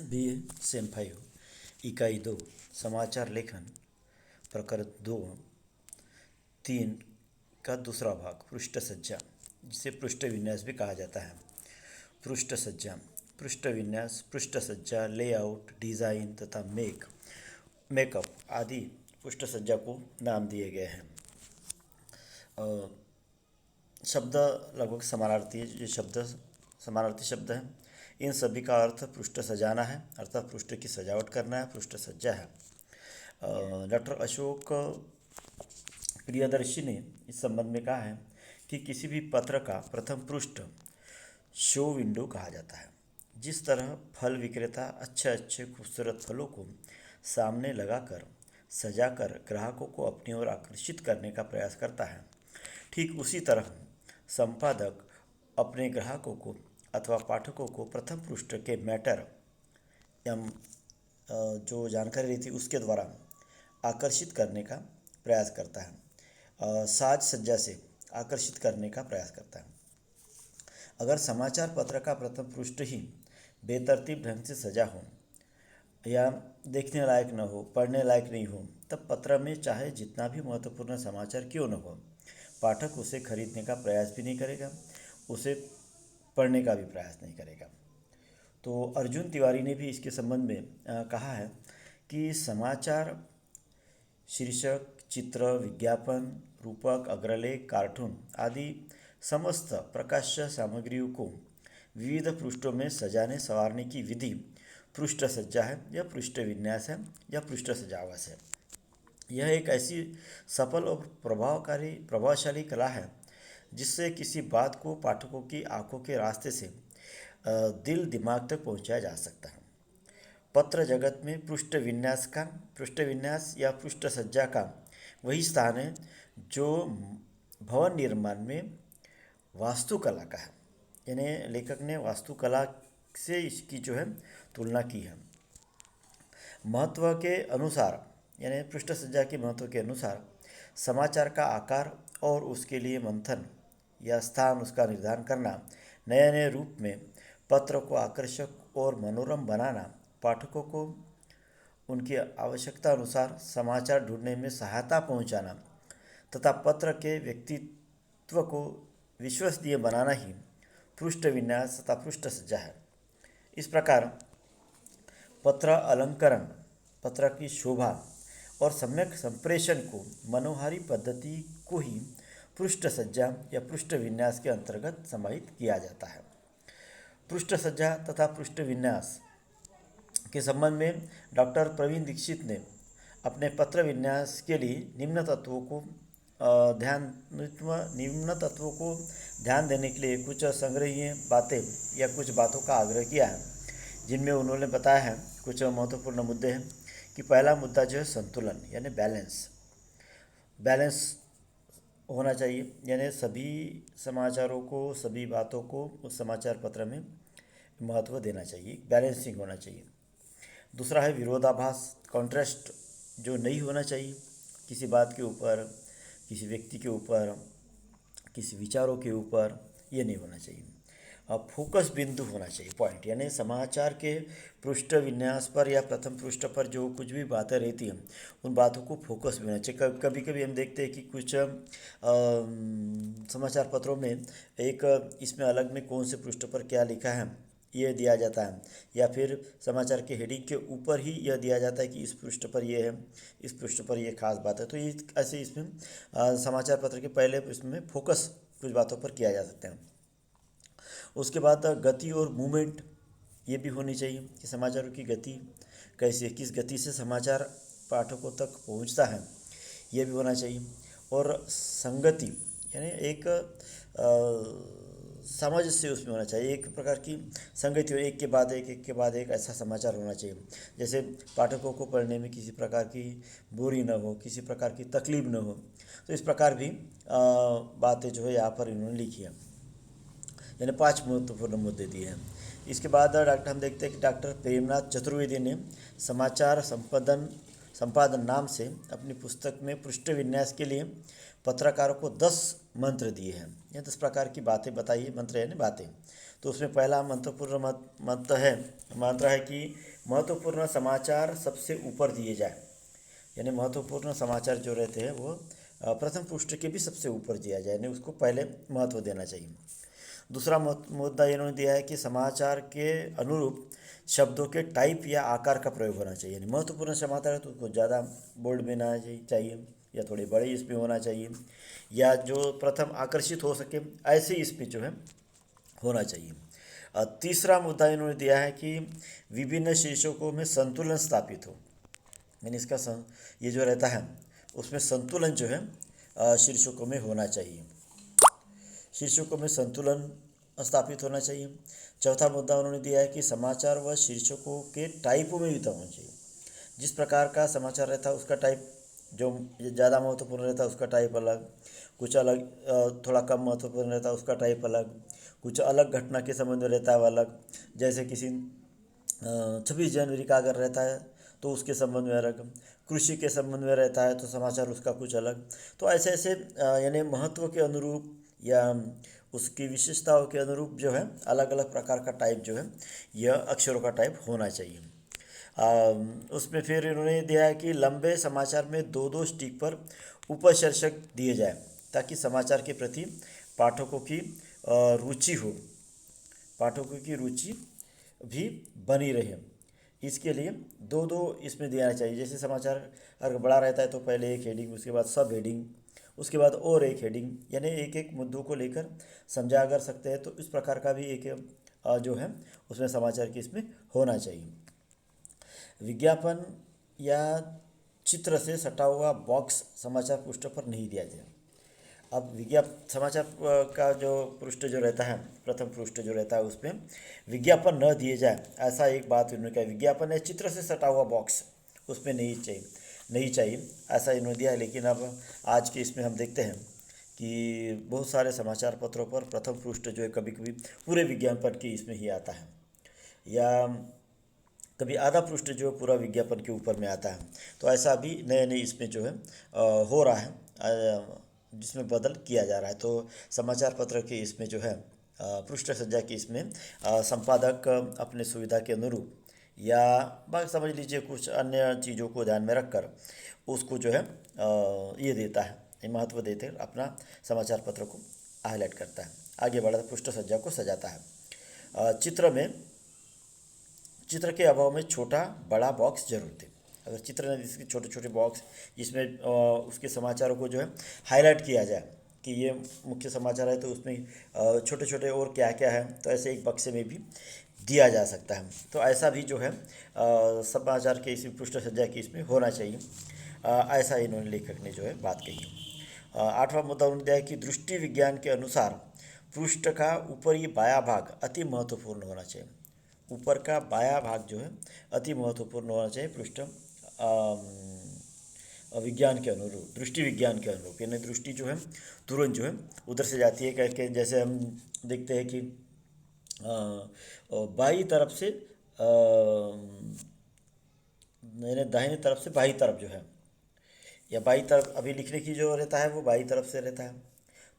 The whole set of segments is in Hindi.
बी ए सेम 5 इकाई 2 समाचार लेखन प्रकर 2 3 का दूसरा भाग पृष्ठ सज्जा, जिसे पृष्ठ विन्यास भी कहा जाता है। पृष्ठ सज्जा, पृष्ठ विन्यास, पृष्ठ सज्जा, लेआउट, डिज़ाइन तथा मेकअप आदि पृष्ठ सज्जा को नाम दिए गए हैं। शब्द लगभग समानार्थी, ये शब्द समानार्थी शब्द हैं। इन सभी का अर्थ पृष्ठ सजाना है, अर्थात पृष्ठ की सजावट करना है, पृष्ठ सज्जा है। डॉक्टर अशोक प्रियदर्शी ने इस संबंध में कहा है कि किसी भी पत्र का प्रथम पृष्ठ शो विंडो कहा जाता है। जिस तरह फल विक्रेता अच्छे अच्छे खूबसूरत फलों को सामने लगाकर सजाकर ग्राहकों को अपनी ओर आकर्षित करने का प्रयास करता है, ठीक उसी तरह संपादक अपने ग्राहकों को अथवा पाठकों को प्रथम पृष्ठ के मैटर या जो जानकारी रहती है उसके द्वारा आकर्षित करने का प्रयास करता है, साज सज्जा से आकर्षित करने का प्रयास करता है। अगर समाचार पत्र का प्रथम पृष्ठ ही बेतरतीब ढंग से सजा हो या देखने लायक न हो, पढ़ने लायक नहीं हो, तब पत्र में चाहे जितना भी महत्वपूर्ण समाचार क्यों न हो, पाठक उसे खरीदने का प्रयास भी नहीं करेगा, उसे पढ़ने का भी प्रयास नहीं करेगा। तो अर्जुन तिवारी ने भी इसके संबंध में कहा है कि समाचार शीर्षक, चित्र, विज्ञापन, रूपक, अग्रलेख, कार्टून आदि समस्त प्रकाश्य सामग्रियों को विविध पृष्ठों में सजाने संवारने की विधि पृष्ठ सज्जा है या पृष्ठ विन्यास है या पृष्ठ सजावट है। यह एक ऐसी सफल और प्रभावशाली कला है जिससे किसी बात को पाठकों की आंखों के रास्ते से दिल दिमाग तक पहुंचाया जा सकता है। पत्र जगत में पृष्ठ विन्यास या पृष्ठ सज्जा का वही स्थान है जो भवन निर्माण में वास्तुकला का है। यानी लेखक ने वास्तुकला से इसकी जो है तुलना की है। महत्व के अनुसार, यानी पृष्ठ सज्जा के महत्व के अनुसार समाचार का आकार और उसके लिए मंथन या स्थान उसका निर्धारण करना, नए नए रूप में पत्र को आकर्षक और मनोरम बनाना, पाठकों को उनकी आवश्यकता अनुसार समाचार ढूंढने में सहायता पहुंचाना तथा पत्र के व्यक्तित्व को विश्वसनीय बनाना ही पृष्ठ विन्यास तथा पृष्ठ सज्जा है। इस प्रकार पत्र अलंकरण, पत्र की शोभा और सम्यक संप्रेषण को मनोहारी पद्धति को ही पृष्ठ सज्जा या पृष्ठ विन्यास के अंतर्गत समाहित किया जाता है। पृष्ठ सज्जा तथा पृष्ठ विन्यास के संबंध में डॉक्टर प्रवीण दीक्षित ने अपने पत्र विन्यास के लिए निम्न तत्वों को ध्यान देने के लिए कुछ संग्रहीय बातें या कुछ बातों का आग्रह किया है, जिनमें उन्होंने बताया है कुछ महत्वपूर्ण मुद्दे हैं कि पहला मुद्दा जो है संतुलन, यानी बैलेंस होना चाहिए। यानी सभी समाचारों को, सभी बातों को उस समाचार पत्र में महत्व देना चाहिए, बैलेंसिंग होना चाहिए। दूसरा है विरोधाभास, कॉन्ट्रास्ट जो नहीं होना चाहिए किसी बात के ऊपर, किसी व्यक्ति के ऊपर, किसी विचारों के ऊपर, ये नहीं होना चाहिए। अब फोकस बिंदु होना चाहिए, पॉइंट, यानी समाचार के पृष्ठ विन्यास पर या प्रथम पृष्ठ पर जो कुछ भी बातें रहती हैं उन बातों को फोकस भी होना चाहिए। कभी कभी हम देखते हैं कि कुछ समाचार पत्रों में एक इसमें अलग में कौन से पृष्ठ पर क्या लिखा है ये दिया जाता है, या फिर समाचार के हेडिंग के ऊपर ही यह दिया जाता है कि इस पृष्ठ पर ये है, इस पृष्ठ पर ये खास बात है। तो ये ऐसे इसमें समाचार पत्र के पहले पृष्ठ में फोकस कुछ बातों पर किया जा सकता है। उसके बाद गति और मूवमेंट ये भी होनी चाहिए कि समाचारों की गति कैसे, किस गति से समाचार पाठकों तक पहुंचता है, ये भी होना चाहिए। और संगति, यानी एक समझ से उसमें होना चाहिए, एक प्रकार की संगति हो, एक के बाद एक ऐसा समाचार होना चाहिए जैसे पाठकों को पढ़ने में किसी प्रकार की बुरी न हो, किसी प्रकार की तकलीफ न हो। तो इस प्रकार भी बातें जो है यहाँ पर इन्होंने लिखी है, यानी 5 महत्वपूर्ण मुद्दे दिए हैं। इसके बाद हम देखते हैं कि डॉक्टर प्रेमनाथ चतुर्वेदी ने समाचार संपादन नाम से अपनी पुस्तक में पृष्ठ विन्यास के लिए पत्रकारों को 10 मंत्र दिए हैं। ये 10 प्रकार की बातें बताइए, मंत्र यानी बातें। तो उसमें पहला महत्वपूर्ण मंत्र है कि महत्वपूर्ण समाचार सबसे ऊपर दिए जाए, यानी महत्वपूर्ण समाचार जो रहते हैं वो प्रथम पृष्ठ के भी सबसे ऊपर दिया जाए, यानी उसको पहले महत्व देना चाहिए। दूसरा मुद्दा इन्होंने दिया है कि समाचार के अनुरूप शब्दों के टाइप या आकार का प्रयोग होना चाहिए, यानी महत्वपूर्ण समाचार है तो उसको ज़्यादा बोल्ड में ना चाहिए, या थोड़े बड़े इसमें होना चाहिए, या जो प्रथम आकर्षित हो सके ऐसे इसमें जो है होना चाहिए। तीसरा मुद्दा इन्होंने दिया है कि विभिन्न शीर्षकों में संतुलन स्थापित हो, यानी इसका ये जो रहता है उसमें संतुलन जो है शीर्षकों में होना चाहिए, शीर्षकों में संतुलन स्थापित होना चाहिए। चौथा मुद्दा उन्होंने दिया है कि समाचार व शीर्षकों के टाइपों में वितरण होना चाहिए, जिस प्रकार का समाचार रहता है उसका टाइप जो ज़्यादा महत्वपूर्ण रहता है उसका टाइप अलग, कुछ अलग थोड़ा कम महत्वपूर्ण रहता है उसका टाइप अलग, कुछ अलग घटना के संबंध में रहता है वो अलग, जैसे किसी 26 जनवरी का अगर रहता है तो उसके संबंध में अलग, कृषि के संबंध में रहता है तो समाचार उसका कुछ अलग। तो ऐसे ऐसे यानी महत्व के अनुरूप या उसकी विशेषताओं के अनुरूप जो है अलग अलग प्रकार का टाइप जो है यह अक्षरों का टाइप होना चाहिए। उसमें फिर इन्होंने दिया है कि लंबे समाचार में दो दो स्टिक पर उपशीर्षक दिए जाए ताकि समाचार के प्रति पाठकों की रुचि हो, पाठकों की रुचि भी बनी रहे। इसके लिए दो दो इसमें देना चाहिए, जैसे समाचार अगर बड़ा रहता है तो पहले एक हेडिंग, उसके बाद सब हेडिंग, उसके बाद और एक हेडिंग, यानी एक एक मुद्दों को लेकर समझा कर सकते हैं। तो इस प्रकार का भी एक जो है उसमें समाचार की इसमें होना चाहिए। विज्ञापन या चित्र से सटा हुआ बॉक्स समाचार पृष्ठ पर नहीं दिया जाए। अब समाचार का जो पृष्ठ जो रहता है, प्रथम पृष्ठ जो रहता है उसमें विज्ञापन न दिए जाए, ऐसा एक बात इन्होंने कहा। विज्ञापन या चित्र से सटा हुआ बॉक्स उसमें नहीं चाहिए ऐसा इन्होंने दिया है। लेकिन अब आज के इसमें हम देखते हैं कि बहुत सारे समाचार पत्रों पर प्रथम पृष्ठ जो है कभी कभी पूरे विज्ञापन के इसमें ही आता है, या कभी आधा पृष्ठ जो है पूरा विज्ञापन के ऊपर में आता है। तो ऐसा भी नए नए इसमें जो है हो रहा है, जिसमें बदल किया जा रहा है। तो समाचार पत्र के इसमें जो है पृष्ठ सज्जा की इसमें संपादक अपने सुविधा के अनुरूप या बाकी समझ लीजिए कुछ अन्य चीज़ों को ध्यान में रखकर उसको जो है ये देता है, ये महत्व देते अपना समाचार पत्र को हाईलाइट करता है, आगे बढ़ा पृष्ठ सज्जा को सजाता है। चित्र के अभाव में छोटा बड़ा बॉक्स जरूर दें। अगर चित्र नहीं इसके छोटे छोटे बॉक्स जिसमें उसके समाचारों को जो है हाईलाइट किया जाए कि ये मुख्य समाचार है तो उसमें छोटे छोटे और क्या क्या है, तो ऐसे एक बक्से में भी दिया जा सकता है। तो ऐसा भी जो है समाचार के इसी पृष्ठ सज्जा की इसमें होना चाहिए, ऐसा इन्होंने लेखक ने जो है बात कही है। आठवां मुद्दा उन्होंने दिया है कि दृष्टि विज्ञान के अनुसार पृष्ठ का ऊपरी बायां भाग अति महत्वपूर्ण होना चाहिए। ऊपर का बायां भाग जो है अति महत्वपूर्ण होना चाहिए पृष्ठ विज्ञान के अनुरूप, दृष्टि विज्ञान के अनुरूप, यानी दृष्टि जो है तुरंत जो है उधर से जाती है करके। जैसे हम देखते हैं कि बाई तरफ से यानी दाहिनी तरफ से बाई तरफ जो है, या बाई तरफ अभी लिखने की जो रहता है वो बाई तरफ से रहता है,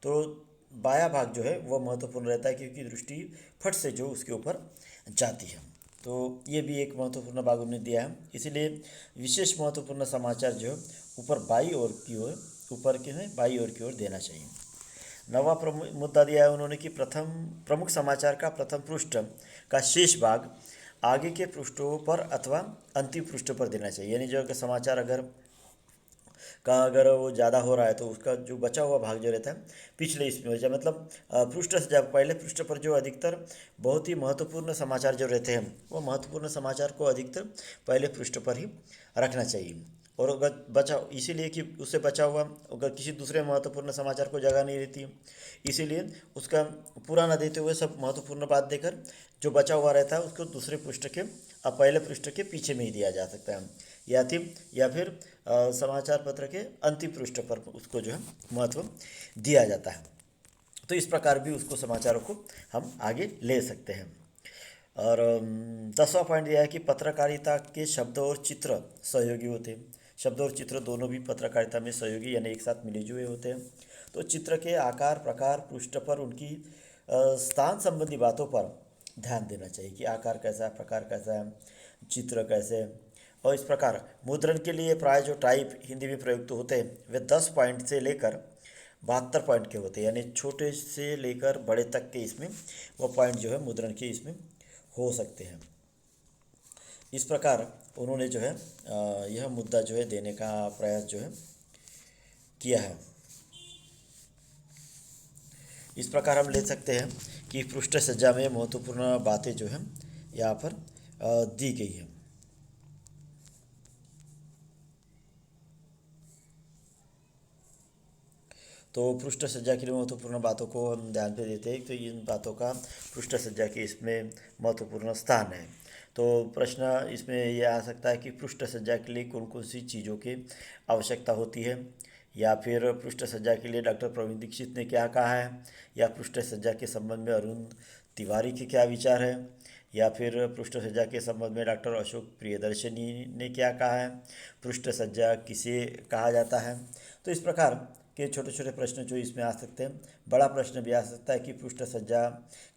तो बायां भाग जो है वो महत्वपूर्ण रहता है क्योंकि दृष्टि फट से जो उसके ऊपर जाती है। तो ये भी एक महत्वपूर्ण भाग उन्होंने दिया है। इसीलिए विशेष महत्वपूर्ण समाचार जो है ऊपर बाई ओर की ओर, ऊपर के है बाई ओर की ओर देना चाहिए। नवा मुद्दा दिया है उन्होंने कि प्रमुख समाचार का प्रथम पृष्ठ का शेष भाग आगे के पृष्ठों पर अथवा अंतिम पृष्ठ पर देना चाहिए, यानी जो समाचार अगर वो ज़्यादा हो रहा है तो उसका जो बचा हुआ भाग जो रहता है पिछले इसमें हो जाए। मतलब पृष्ठ से जब पहले पृष्ठ पर जो अधिकतर बहुत ही महत्वपूर्ण समाचार जो रहते हैं वो महत्वपूर्ण समाचार को अधिकतर पहले पृष्ठ पर ही रखना चाहिए। और अगर बचा इसीलिए कि उससे बचा हुआ अगर किसी दूसरे महत्वपूर्ण समाचार को जगह नहीं रहती है, इसीलिए उसका पूरा न देते हुए सब महत्वपूर्ण बात देकर जो बचा हुआ रहता है उसको दूसरे पृष्ठ के पहले पृष्ठ के पीछे में ही दिया जा सकता है, या फिर समाचार पत्र के अंतिम पृष्ठ पर उसको जो है महत्व दिया जाता है। तो इस प्रकार भी उसको समाचारों को हम आगे ले सकते हैं। और 10वां पॉइंट यह है कि पत्रकारिता के शब्द और चित्र सहयोगी होते हैं। शब्द और चित्र दोनों भी पत्रकारिता में सहयोगी यानी एक साथ मिले जुए होते हैं। तो चित्र के आकार प्रकार पृष्ठ पर उनकी स्थान संबंधी बातों पर ध्यान देना चाहिए कि आकार कैसा है, प्रकार कैसा है, चित्र कैसे। और इस प्रकार मुद्रण के लिए प्राय जो टाइप हिंदी में प्रयुक्त होते हैं वे 10 पॉइंट से लेकर 72 पॉइंट के होते हैं, यानी छोटे से लेकर बड़े तक के इसमें वो पॉइंट जो है मुद्रण के इसमें हो सकते हैं। इस प्रकार उन्होंने जो है यह मुद्दा जो है देने का प्रयास जो है किया है। इस प्रकार हम ले सकते हैं कि पृष्ठ सज्जा में महत्वपूर्ण बातें जो हैं यहाँ पर दी गई हैं। तो पृष्ठ सज्जा के लिए महत्वपूर्ण बातों को हम ध्यान पे देते हैं, तो इन बातों का पृष्ठ सज्जा के इसमें महत्वपूर्ण स्थान है। तो प्रश्न इसमें यह आ सकता है कि पृष्ठ सज्जा के लिए कौन कौन सी चीज़ों की आवश्यकता होती है, या फिर पृष्ठ सज्जा के लिए डॉक्टर प्रवीण दीक्षित ने क्या कहा है, या पृष्ठ सज्जा के संबंध में अरुण तिवारी के क्या विचार है, या फिर पृष्ठ सज्जा के संबंध में डॉक्टर अशोक प्रियदर्शनी ने क्या कहा है, पृष्ठ सज्जा किसे कहा जाता है। तो इस प्रकार के छोटे छोटे प्रश्न जो इसमें आ सकते हैं। बड़ा प्रश्न भी आ सकता है कि पृष्ठ सज्जा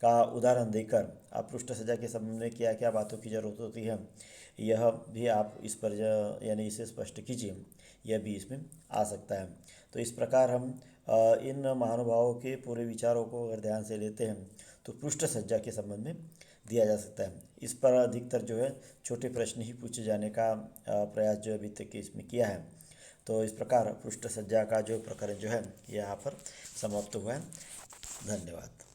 का उदाहरण देकर आप पृष्ठ सज्जा के संबंध में क्या क्या बातों की ज़रूरत होती है, यह भी आप इस पर यानी इसे स्पष्ट कीजिए, यह भी इसमें आ सकता है। तो इस प्रकार हम इन महानुभावों के पूरे विचारों को अगर ध्यान से लेते हैं तो पृष्ठ सज्जा के संबंध में दिया जा सकता है। इस पर अधिकतर जो है छोटे प्रश्न ही पूछे जाने का प्रयास जो अभी तक इसमें किया है। तो इस प्रकार पृष्ठ सज्जा का जो प्रकरण जो है यहाँ पर समाप्त हुआ है। धन्यवाद।